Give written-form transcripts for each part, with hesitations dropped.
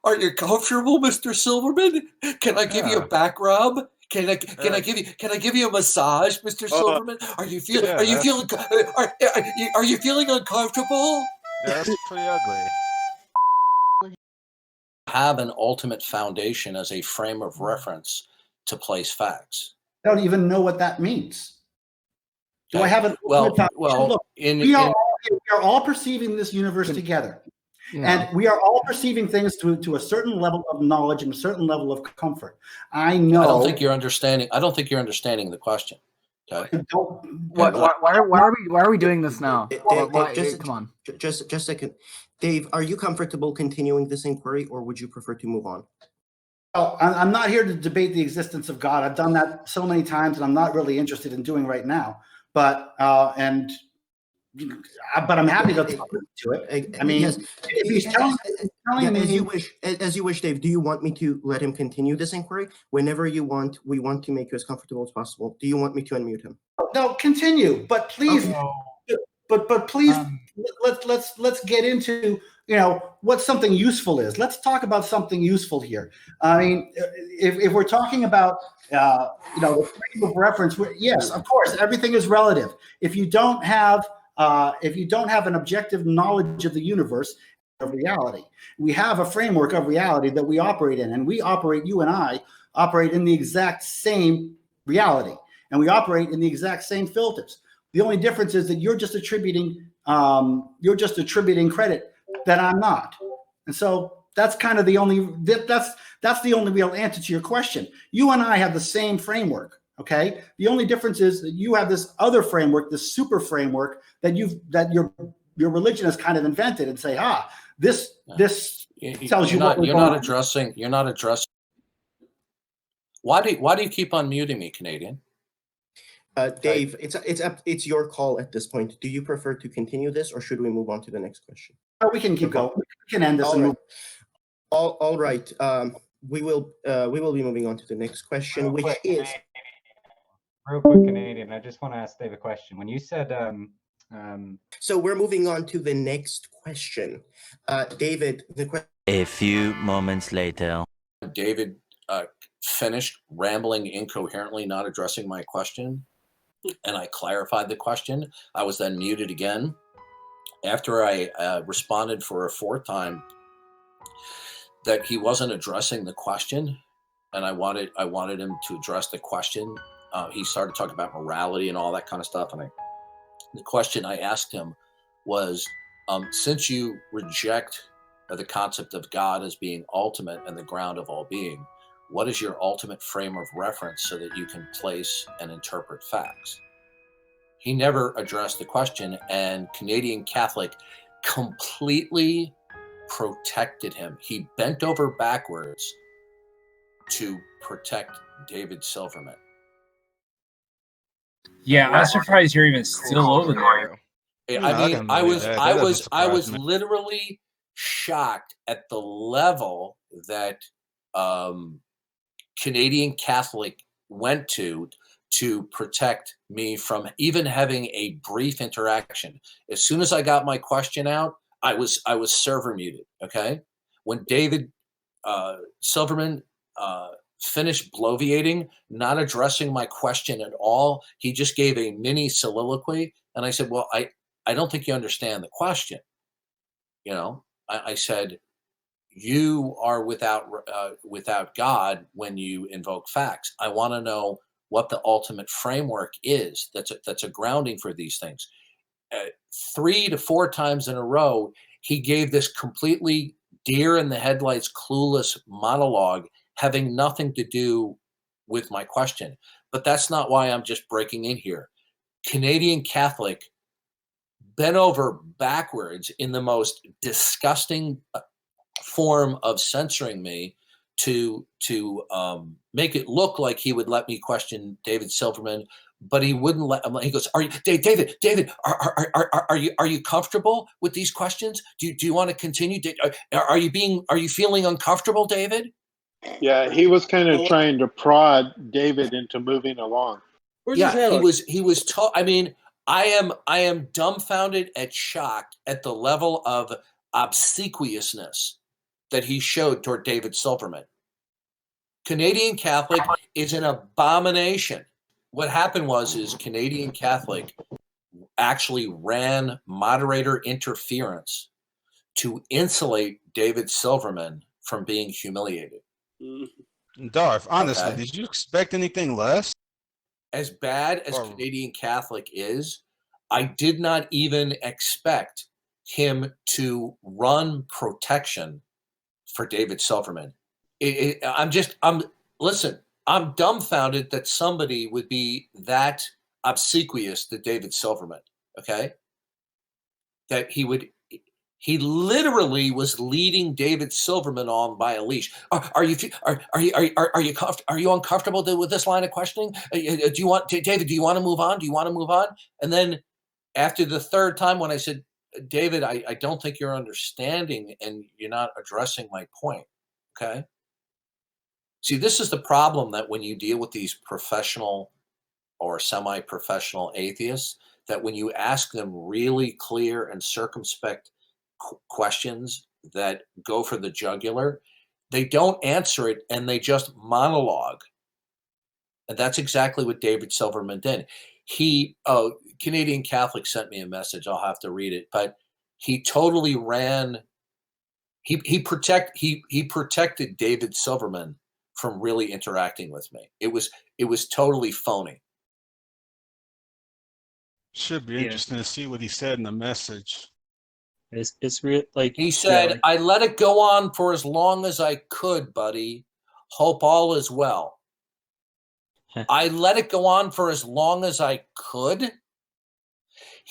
Are you comfortable, Mr. Silverman? Can I give you a back rub? Can I give you a massage, Mr. Silverman? Are you feeling uncomfortable? Yeah, that's pretty ugly. Have an ultimate foundation as a frame of reference to place facts. I don't even know what that means. Do I have an ultimate foundation? Well, look, we are all perceiving this universe together. Yeah. And we are all perceiving things to a certain level of knowledge and a certain level of comfort. I know. I don't think you're understanding the question. Okay. Why are we doing this now? Dave, come on. Just a second. Dave, are you comfortable continuing this inquiry, or would you prefer to move on? Well, I'm not here to debate the existence of God. I've done that so many times, and I'm not really interested in doing right now. But but I'm happy to talk to it. I mean, yes. If he's telling me, as you wish, Dave. Do you want me to let him continue this inquiry? Whenever you want, we want to make you as comfortable as possible. Do you want me to unmute him? No, continue, but please, but please, let's get into what something useful is. Let's talk about something useful here. I mean, if we're talking about the frame of reference, yes, of course, everything is relative. If you don't have an objective knowledge of the universe, of reality, we have a framework of reality that we operate in, and you and I operate in the exact same reality, and we operate in the exact same filters. The only difference is that you're just attributing credit that I'm not, and so that's kind of the only that's the only real answer to your question. You and I have the same framework. Okay. The only difference is that you have this other framework, this super framework that your religion has kind of invented, and say, this tells you what you're not addressing. Why do you keep on muting me, Canadian? Dave, it's your call at this point. Do you prefer to continue this, or should we move on to the next question? We can keep going. We can end this. All right. We will be moving on to the next question, which is. Real quick, Canadian, I just want to ask Dave a question. When you said So we're moving on to the next question. David, A few moments later. David finished rambling incoherently, not addressing my question, and I clarified the question. I was then muted again. After I responded for a fourth time that he wasn't addressing the question, and I wanted him to address the question. He started talking about morality and all that kind of stuff. And the question I asked him was, since you reject the concept of God as being ultimate and the ground of all being, what is your ultimate frame of reference so that you can place and interpret facts? He never addressed the question, and Canadian Catholic completely protected him. He bent over backwards to protect David Silverman. Yeah, I'm surprised you're even still over there. I was literally shocked at the level that Canadian Catholic went to protect me from even having a brief interaction. As soon as I got my question out, I was server muted. Okay, when David Silverman finished bloviating, not addressing my question at all, he just gave a mini soliloquy, and I said, "Well, I don't think you understand the question." I said, "You are without God when you invoke facts. I want to know what the ultimate framework is. That's a grounding for these things." 3 to 4 times in a row, he gave this completely deer in the headlights, clueless monologue, having nothing to do with my question. But that's not why I'm just breaking in here. Canadian Catholic bent over backwards in the most disgusting form of censoring me to make it look like he would let me question David Silverman, but he wouldn't let him. He goes, "Are you, David? Are you comfortable with these questions? Do you want to continue? Are you feeling uncomfortable, David?" Yeah, he was kind of trying to prod David into moving along. He was. I mean, I am dumbfounded and shocked at the level of obsequiousness that he showed toward David Silverman. Canadian Catholic is an abomination. What happened is Canadian Catholic actually ran moderator interference to insulate David Silverman from being humiliated. Darth, honestly, did you expect anything less? As bad as Canadian Catholic is, I did not even expect him to run protection for David Silverman. Listen, I'm dumbfounded that somebody would be that obsequious to David Silverman. Okay. That he literally was leading David Silverman on by a leash. Are you uncomfortable with this line of questioning? David, do you want to move on? Do you want to move on? And then after the third time, when I said, David, I don't think you're understanding and you're not addressing my point. Okay. See, this is the problem, that when you deal with these professional or semi-professional atheists, that when you ask them really clear and circumspect questions that go for the jugular, they don't answer it and they just monologue. And that's exactly what David Silverman did. Canadian Catholic sent me a message. I'll have to read it, but he totally ran. He protected David Silverman from really interacting with me. It was totally phony. Should be interesting to see what he said in the message. It's real. Like he said, I let it go on for as long as I could, buddy. Hope all is well. I let it go on for as long as I could.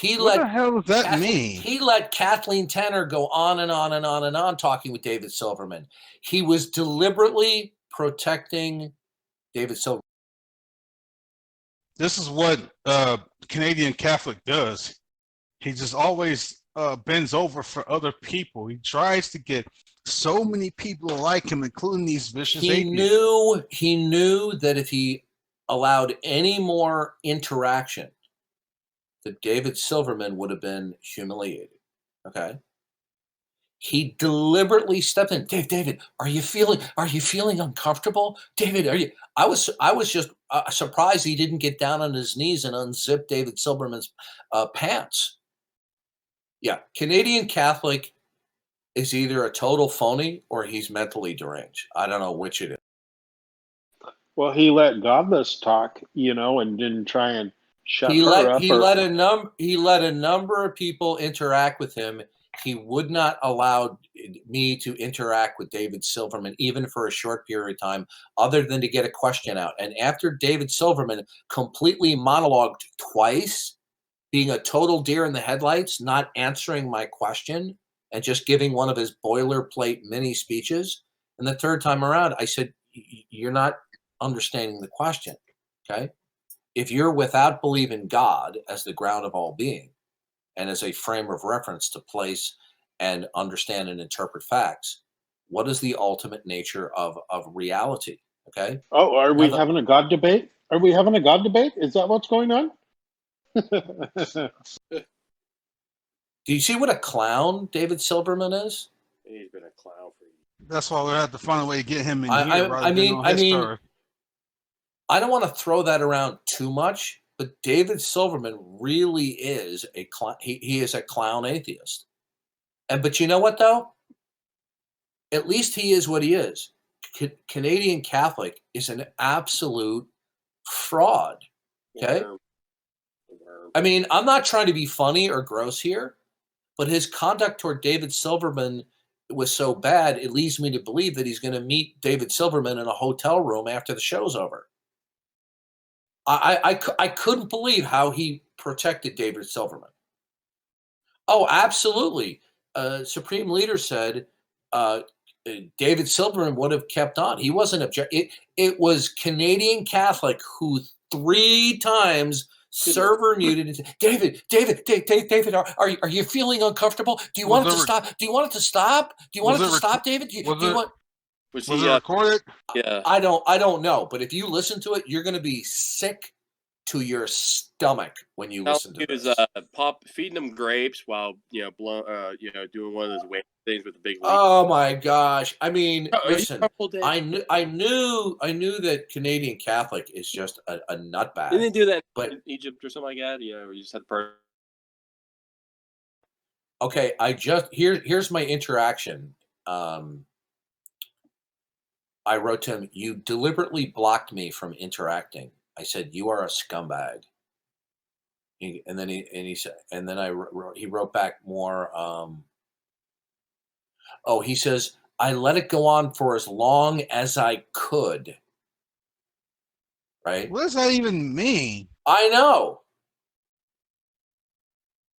What the hell does that mean? He let Kathleen Tanner go on and on and on and on talking with David Silverman. He was deliberately protecting David Silverman. This is what Canadian Catholic does. He just always bends over for other people. He tries to get so many people like him, including these vicious atheists. He knew that if he allowed any more interaction, that David Silverman would have been humiliated. Okay. He deliberately stepped in. David, are you feeling uncomfortable? David, I was just surprised he didn't get down on his knees and unzip David Silverman's pants. Yeah, Canadian Catholic is either a total phony or he's mentally deranged. I don't know which it is. Well, he let Godless talk, and didn't try and shut her up. He let a number of people interact with him. He would not allow me to interact with David Silverman, even for a short period of time, other than to get a question out. And after David Silverman completely monologued twice, being a total deer in the headlights, not answering my question, and just giving one of his boilerplate mini speeches, and the third time around, I said, you're not understanding the question, okay? If you're without belief in God as the ground of all being, and as a frame of reference to place and understand and interpret facts, what is the ultimate nature of reality? Okay. Oh, are we having a God debate? Are we having a God debate? Is that what's going on? Do you see what a clown David Silverman is? He's been a clown for years. That's why we have to find a way to get him in here. I mean, I don't want to throw that around too much, but David Silverman really is a clown. He is a clown atheist. But you know what, though? At least he is what he is. Canadian Catholic is an absolute fraud. Okay? I mean, I'm not trying to be funny or gross here, but his conduct toward David Silverman was so bad, it leads me to believe that he's going to meet David Silverman in a hotel room after the show's over. I couldn't believe how he protected David Silverman. Oh, absolutely. Supreme Leader said David Silverman would have kept on. He wasn't it was Canadian Catholic who 3 times server muted and said, David, are you feeling uncomfortable? Do you want it to stop? Do you want it to stop? Do you want it to stop, David? Was it recorded? Yeah. I don't know, but if you listen to it, you're going to be sick to your stomach when you listen to He this. was feeding them grapes while doing one of those wave things with the big leaf. Oh my gosh! I mean, Oh, are you listen, comfortable, Dave? I knew that Canadian Catholic is just a Didn't nutbag. they do that But in Egypt or something like that? Where you just had the okay, here's my interaction. I wrote to him, "You deliberately blocked me from interacting." I said, "You are a scumbag." And then he said, and then he wrote back more. Oh, he says, "I let it go on for as long as I could." Right? What does that even mean? I know.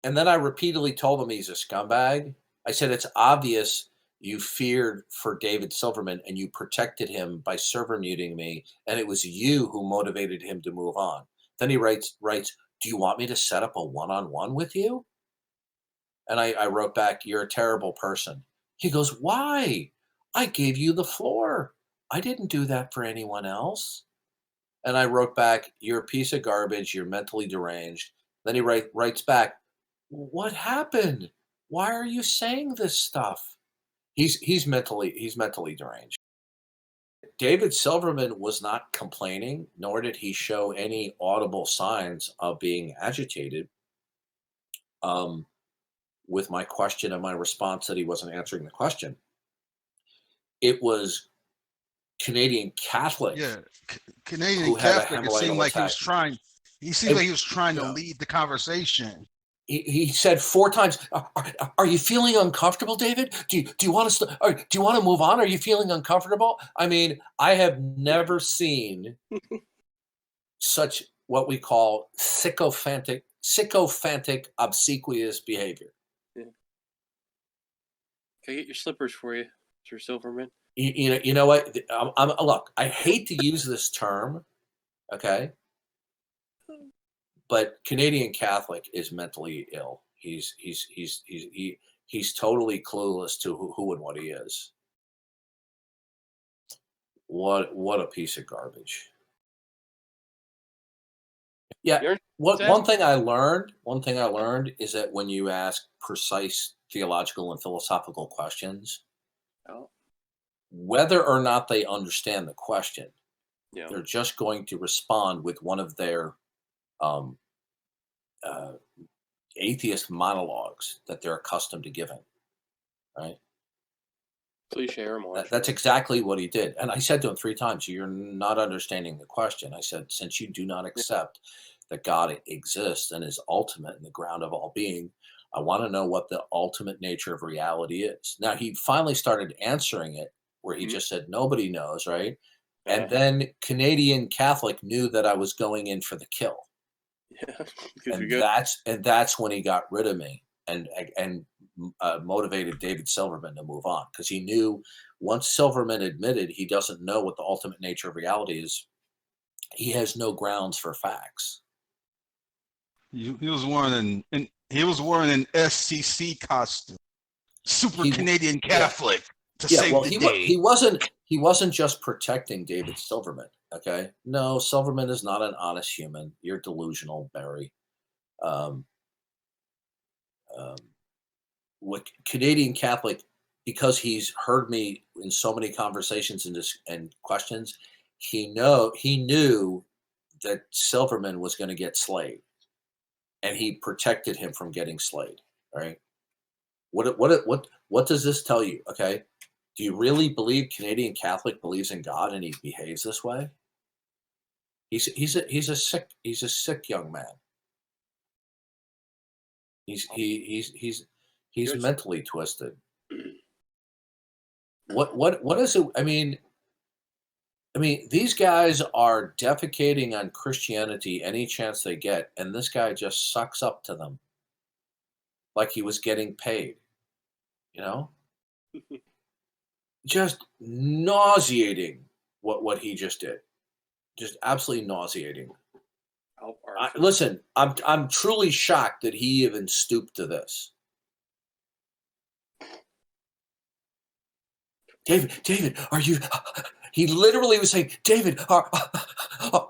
And then I repeatedly told him he's a scumbag. I said, "It's obvious you feared for David Silverman and you protected him by server muting me, and it was you who motivated him to move on." Then he writes, "Do you want me to set up a one-on-one with you?" And I wrote back, "You're a terrible person." He goes, "Why? I gave you the floor. I didn't do that for anyone else." And I wrote back, "You're a piece of garbage. You're mentally deranged." Then he writes back, "What happened? Why are you saying this stuff?" He's mentally deranged. David Silverman was not complaining, nor did he show any audible signs of being agitated with my question and my response that he wasn't answering the question. It was Canadian Catholic Yeah, Canadian who had a Catholic. It seemed hemorrhoidal like he attack. was trying. He seemed like he was trying to Yeah. lead the conversation. He said 4 times, "Are you feeling uncomfortable, David? Do you want to move on? Are you feeling uncomfortable?" I mean, I have never seen such what we call sycophantic, obsequious behavior. Yeah. Can I get your slippers for you, Sir Silverman? You know what? Look, I hate to use this term, okay, but Canadian Catholic is mentally ill. He's totally clueless to who and what he is. What a piece of garbage. Yeah. You're One thing I learned is that when you ask precise theological and philosophical questions, Oh, whether or not they understand the question, yeah. they're just going to respond with one of their um, uh, atheist monologues that they're accustomed to giving. Right? Cliche or more. That's exactly what he did. And I said to him 3 times, "You're not understanding the question." I said, "Since you do not accept that God exists and is ultimate and the ground of all being, I want to know what the ultimate nature of reality is." Now, he finally started answering it where he just said, "Nobody knows," right? And then Canadian Catholic knew that I was going in for the kill. Yeah, because And you're good. that's when he got rid of me and motivated David Silverman to move on, because he knew once Silverman admitted he doesn't know what the ultimate nature of reality is, he has no grounds for facts. He was wearing an SCC costume, super Canadian Catholic to save the day. He wasn't just protecting David Silverman. Okay, no, Silverman is not an honest human. You're delusional, Barry. What Canadian Catholic, because he's heard me in so many conversations and questions, he knew that Silverman was going to get slayed, and he protected him from getting slayed. Right? What does this tell you? Okay, do you really believe Canadian Catholic believes in God and he behaves this way? He's a sick young man. He's mentally twisted. What is it? I mean, these guys are defecating on Christianity any chance they get, and this guy just sucks up to them like he was getting paid. You know, just nauseating what he just did. Just absolutely nauseating. Listen, I'm truly shocked that he even stooped to this. David, are you? He literally was saying, "David,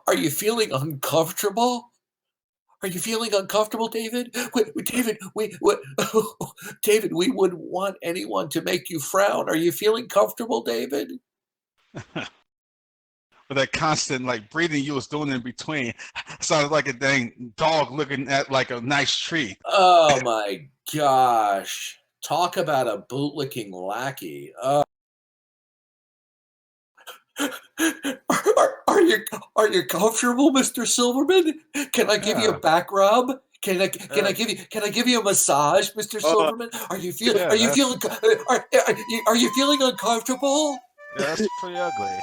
Are you feeling uncomfortable? Are you feeling uncomfortable, David? David, David, we wouldn't want anyone to make you frown. Are you feeling comfortable, David? But that constant like breathing you was doing in between sounded like a dang dog looking at like a nice tree. Oh my gosh. Talk about a bootlicking lackey. Are you comfortable, Mr. Silverman? Can I give you a back rub? Can I give you a massage, Mr. Silverman? Are you feeling uncomfortable? Yeah, that's pretty ugly.